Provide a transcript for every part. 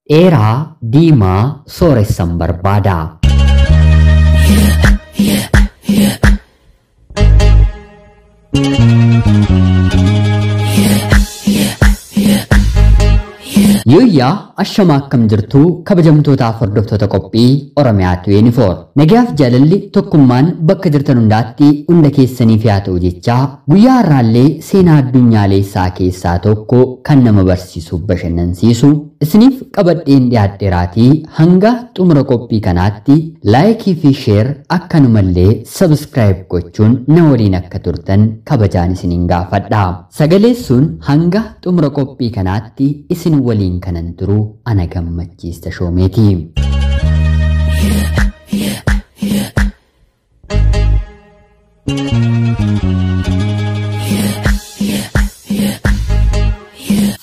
Era Dima Soressan Barbada. Yuyya ashama akkam jirtu kabajamtoota hordoftoota qophii Oromiyaatu Yuunifoor. Nagaaf jaalalli tokkummaan bakka jirtan hundaatti hunda keessaniif yaa ta'u jecha guyyaa har'aallee seenaa addunyaalessaa keessaa tokko kan nama barsiisuuf bashannansiisu isiniif qabadheen dhiyaadheeraatii hanga xumura qophii kanaatti laayikii fi sheer akkanumallee sabskiraayib gochuun na waliin akka turtan kabajaan isiniin gaafadha. Sagaleessuun hanga xumura qophii kanaatti isin waliin kanan turu ana gammachiista shoomeeti.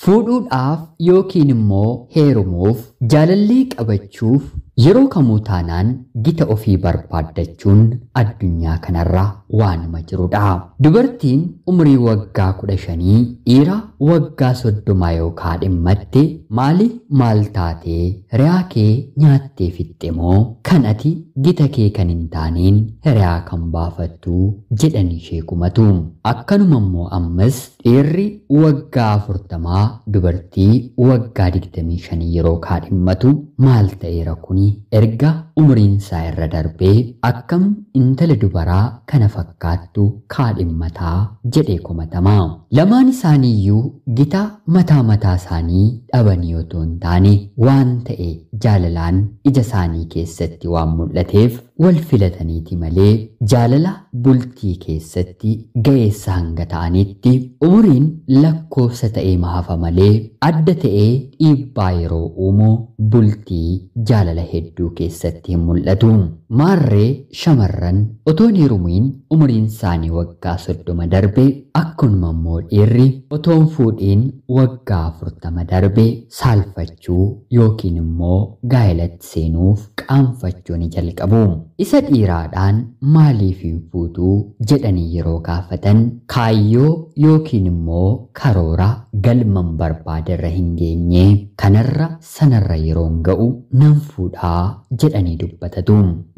Fuudhuudhaaf yookiin immoo heerumuuf jaalallee qabachuuf yeroo kamuu taanaan gita ofii barbaaddachuun addunyaa kanarra waanuma jirudha. Dubartiin umrii waggaa 15 dhiira waggaa 30 yoo kaadhimmatte maal taatee hiriyaa kee nyaattee fixxe moo kan ati gita kee kan hin taaneen hiriyaa kan baafattu jedhanii sheekumatu. Akkanuma immoo ammas dhiirri waggaa 40 dubartii waggaa 25 yeroo kaadhimmatu maal ta'eera kuni erga umriin isaa irra darbee akkam intala dubaraa kana fakkaattu kaadhimmataa jedhee komatama. Lamaan isaaniiyyuu gita mataa isaanii dhabanii otoo hin taane waan ta'e jaalalaan ija isaanii keessatti waan mul'ateef wal filataniiti malee jaalala bultii keessatti ga'eessa hanga ta'anitti umriin lakkoofsa ta'ee mahafa malee adda ta'ee dhiibbaa yeroo uumu bultii jaalala hedduu keessatti hin mul'atu. Maarree shamarran otoon heerumiin umriin isaanii waggaa 30 darbe akkanuma immoo dhiirri otoon fuudhiin waggaa 40 darbe saalfachuu yookiin immoo gaa'elatti seenuuf qaanfachuu ni jalqabu. Isa dhiiraadhaan maaliif hin fuutuu jedhanii yeroo gaafatan kaayyoo yookiin immoo karoora galman barbaadarra hin geenye kanarra sanarra yeroon ga'u nan fuudhaa jedhanii dubbatatu.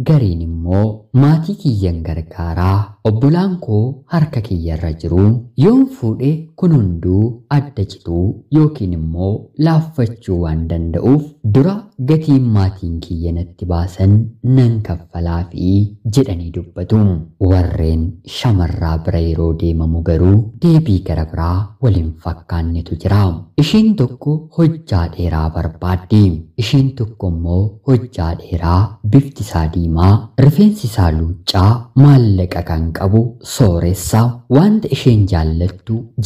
Gariin immoo maatii kiyyan gargaaraa obbolaan koo harka kiyyarra jiru yoon fuudhe kun hunduu adda cituu yookiin immoo laaffachuu waan danda'uuf dura gatiin maatiin kiyyanatti baasan nan kaffalaa fi jedhanii dubbatu. Warreen shamarraa bira yeroo deemamu garuu deebii gara biraa waliin fakkaannetu jira. Isheen tokko hojjaa dheeraa barbaaddi. Isheen tokko immoo hojjaa dheeraa bifti isaa diimaa rifeensi isaa luuccaa maallaqa kan qabu sooressa wanta isheen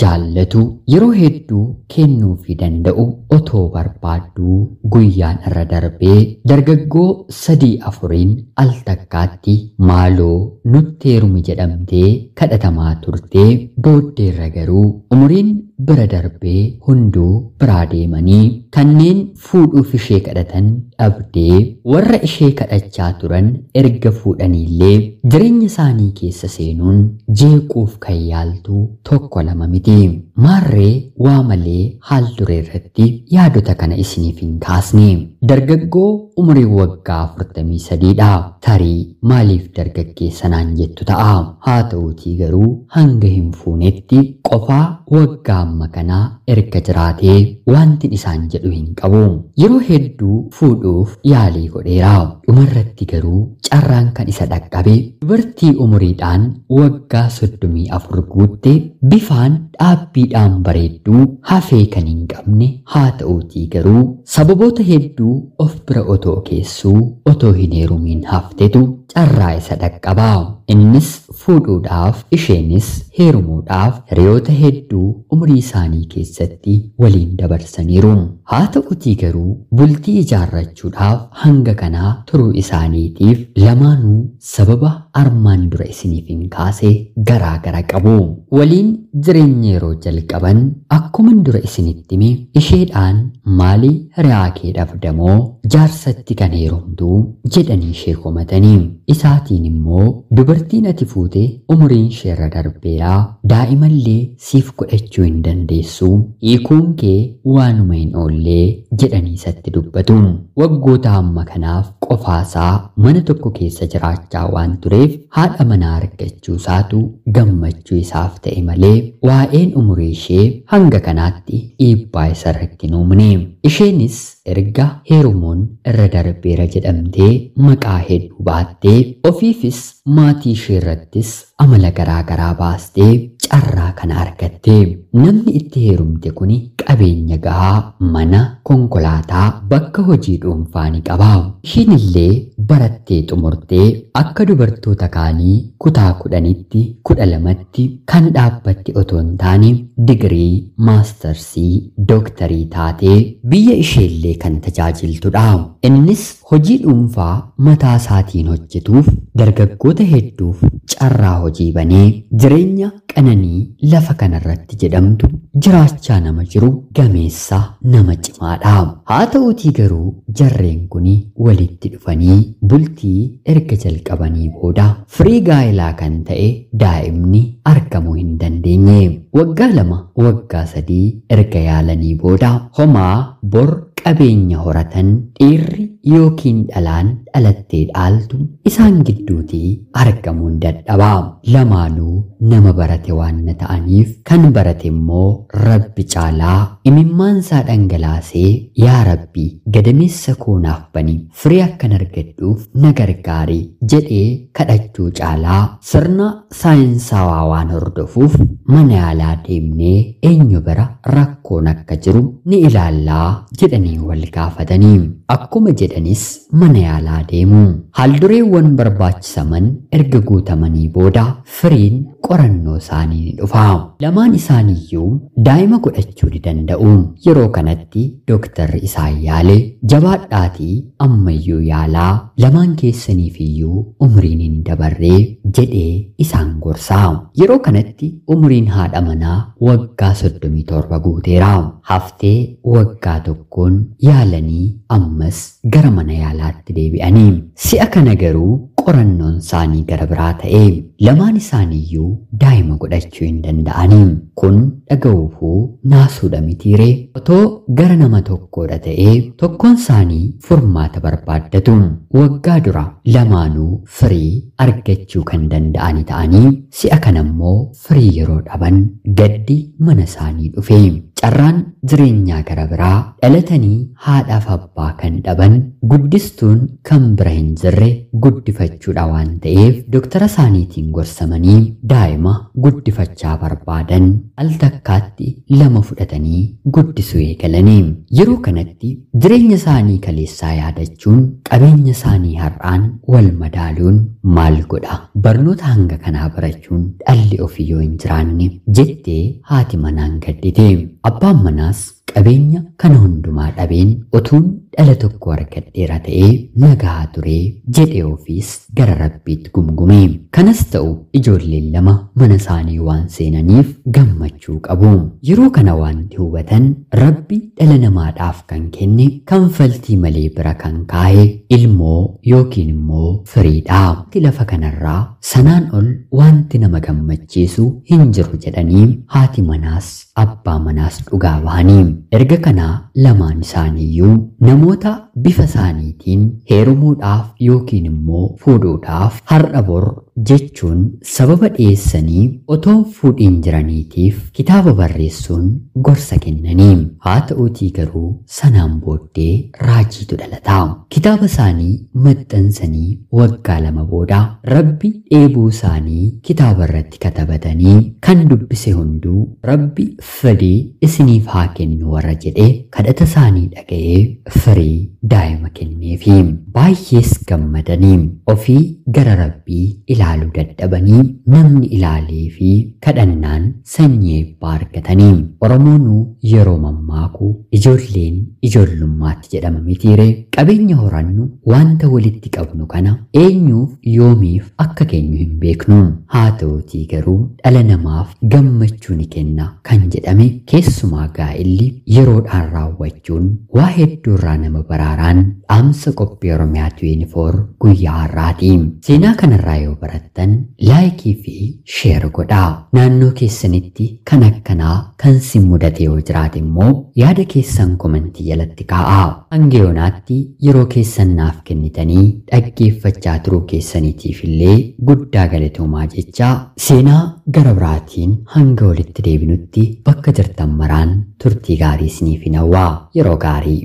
jaallatu yeroo hedduu kennuufii danda'u otoo barbaaddu guyyaan irra darbee dargaggoo 3-4 al takkaatti maaloo nutti heerumi jedhamtee kadhatamaa turtee booddeerra garuu umriin bira darbee hunduu biraa deemanii kanneen fuudhuuf ishee kadhatan dhabdee warra ishee kadhachaa turan erga fuudhaniillee jireenya isaanii keessa seenuun jeequuf kan yaaltu tokko lama miti. Maarree waa malee haal duree irratti yaadota kana isiniif hin kaasne. Dargaggoo umrii waggaa 43dha. Tarii maaliif dargaggeessa naan jettu ta'a. Haa ta'uutii garuu hanga hin fuunetti qofaa waggaa amma kanaa erga jiraatee wanti isaan jedhu hin qabu. Yeroo hedduu fuudhuuf yaalii godheera. Dhumarratti garuu carraan kan isa dhaqqabe dubartii umuriidhaan waggaa 34 guutte bifaan dhaabbiidhaan bareedduu hafee kan hin qabne haa ta'uutii garuu sababoota hedduu of bira otoo keessuu otoo hin heerumiin haftetu carraa isa dhaqqaba. Innis fuudhuudhaaf isheenis heerumuudhaaf hiriyoota hedduu umrii isaanii keessatti waliin dabarsaniiru. Haa ta'uutii garuu bultii ijaarrachuudhaaf hanga kanaa turuu isaaniitiif lamaanuu sababa armaan dura isiniif hin kaase garaa gara qabu. Waliin jireenya yeroo jalqaban akkuman dura isinitti hime isheedhaan maali hiriyaa kee dhabdamoo jaarsatti kan heerumtuu jedhanii ishee komatanii. Isaatiin immoo dubartiin ati fuute umuriin isheerra darbeeraa daa'imallee siif godhachuu hin dandeessu hiikuun kee waanuma hin oollee jedhanii isatti dubbatu. Waggoota hamma kanaaf qofaasaa mana tokko keessa jiraachaa waan tureef haadha manaa argachuu isaatu gammachuu isaaf ta'e malee waa'een umurii ishee hanga kanaatti dhiibbaa isarratti hin uumne. Isheenis erga heerumuun irra darbeera jedhamtee maqaa hedduu baattee ofiifis maatii ishee irrattis amala garaa baastee carraa kana argatte. Namni itti heerumte kuni qabeenya gahaa, mana, konkolaataa, bakka hojii dhuunfaa ni qaba. Ishiin illee barattee xumurtee akka dubartoota kaanii kutaa 10tti 12tti kan dhaabbatti otoo hin taane digirii, maastarsii, dooktarii taatee biyya isheellee kan tajaajiltudha. Innis hojii dhuunfaa mataa isaatiin hojjetuuf dargaggoota hedduuf carraa hojii banee jireenya qananii lafa kanarratti jedhamtu jiraachaa nama jiru gameessa nama cimaadha. Haa ta'uutii garuu jarreen kun walitti dhufanii bultii erga jalqabanii booda firii gaa'elaa kan ta'e daa'imni argamuu hin dandeenye. Waggaa 2 waggaa 3 erga yaalanii booda homaa bor qabeenya horatan dhiirri yookiin dhalaan dhalattee dhaaltu isaan gidduutii argamuun dadhaba. Lamaanuu nama barate waan ta'aniif kan barate immoo Rabbi caalaa imimmaansaa dhangalaasee yaa Rabbi gadameessa koonaaf bani firii akkan argadhuuf na gargaari jedhee kadhachuu caalaa sirna saayinsaawaa waan hordofuuf mana yaalaa deemnee eenyu bira rakkoon akka jiru ni ilaallaa jedhanii wal gaafatanii. Akkuma jedhanis mana yaalaa deemu. Haaldureewwan barbaachisaman erga guutamanii booda firiin qorannoo isaanii ni dhufa. Lamaan isaaniiyyuu daa'ima godhachuu ni danda'u. Yeroo kanatti dooktarri isaan yaale jabaadhaatii ammayyuu yaalaa lamaan keessaniifiyyuu umriin hin dabarree jedhee isaan gorsaa. Yeroo kanatti umriin haadha manaa waggaa 37 guuteera. Haftee waggaa tokkoon yaalanii ammas gara mana yaalaatti deebi'anii. Si'a kana garuu qorannoon isaanii gara biraa ta'e. Lamaan isaaniiyyuu daa'ima godhachuu hin danda'anii. Kun dhaga'uufuu naasuudha mitiiree otoo gara nama tokkoodha ta'ee tokkoon isaanii furmaata barbaaddatu. Waggaa dura lamaanuu firii argachuu kan danda'ani ta'anii si'a kanammoo firii yeroo dhaban gaddi mana isaanii dhufe. Carraan jireenyaa gara biraa dhalatanii haadhaaf abbaa kan dhaban guddistuun kan bira hin jirre guddifachuudha waan ta'eef dooktara isaaniitiin gorsamanii daa'ima guddifachaa barbaadan al takkaatti 2 fudhatanii guddisuu eegalanii. Yeroo kanatti jireenya isaanii kaleessaa yaadachuun qabeenya isaanii har'aan wal madaaluun maal godha? Barnoota hanga kanaa barachuun dhalli ofii yoo hin jiraanne jettee haati manaan gaddite. Abbaan manaas qabeenya kana hundumaa dhabeen utuun dhala tokko argadheera ta'ee nagaa turee jedhee ofiis gara Rabbiitti gumgume. Kanas ta'u ijoolleen 2 mana isaanii waan seenaniif gammachuu qabu. Yeroo kana wanti hubatan Rabbi dhala namaadhaaf kan kenne kanfaltii malee bira kan kaa'e ilmoo yookiin immoo firiidha. Lafa kanarraa sanaan ol wanti nama gammachiisu hin jiru jedhanii haati manaas abbaa manaas dhugaa bahanii. Erga kanaa lamaan isaaniiyyuu namoota bifa isaaniitiin heerumuudhaaf yookiin immoo fuudhuudhaaf har'a bor jechuun sababa dhiyeessanii otoo fuudhiin jiraniitiif kitaaba barreessuun gorsa kennanii. Haa ta'uutii garuu sanaan booddee raajiitu dhalata. Kitaaba isaanii maxxansanii waggaa 2 booda Rabbi dheebuu isaanii kitaaba irratti katabatanii kan dubbise hunduu Rabbi fedhii isiniif haa kennu warra jedhee kadhata isaanii dhaga'ee firii daa'ima kenneefi. Baay'ees gammadanii ofii gara Rabbii ilaalanii ilaaluu dadhabanii namni ilaalee fi kadhannaan sanyii eebbaa argatanii. Oromoonuu yeroo mammaaku ijoolleen ijoollummaatti jedhama mitiire. Qabeenya horannu wanta walitti qabnu kana eenyuuf yoomiif akka keenyu hin beeknu. Haa ta'utii garuu dhala namaaf gammachuu ni kenna kan jedhame keessumaa gaa'illi yeroodhaan raawwachuun waa hedduurraa nama baraaraan dhaamsa qophii Oromiyaa 24 guyyaa har'aati. Seenaa kanarraa yoo barattan laayikii fi sheer godhaa. Naannoo keessanitti kan akkanaa kan si mudate yoo jiraate immoo yaada keessan komentii jalatti kaa'aa. Hanga yoonaatti yeroo keessan naaf kennitanii dhaggeeffachaa turuu keessaniitiif illee guddaa galatoomaa jechaa seenaa gara biraatiin hanga walitti deebinutti bakka jirtan maraan turtii gaarii isiniif hawwaa. Yeroo gaarii.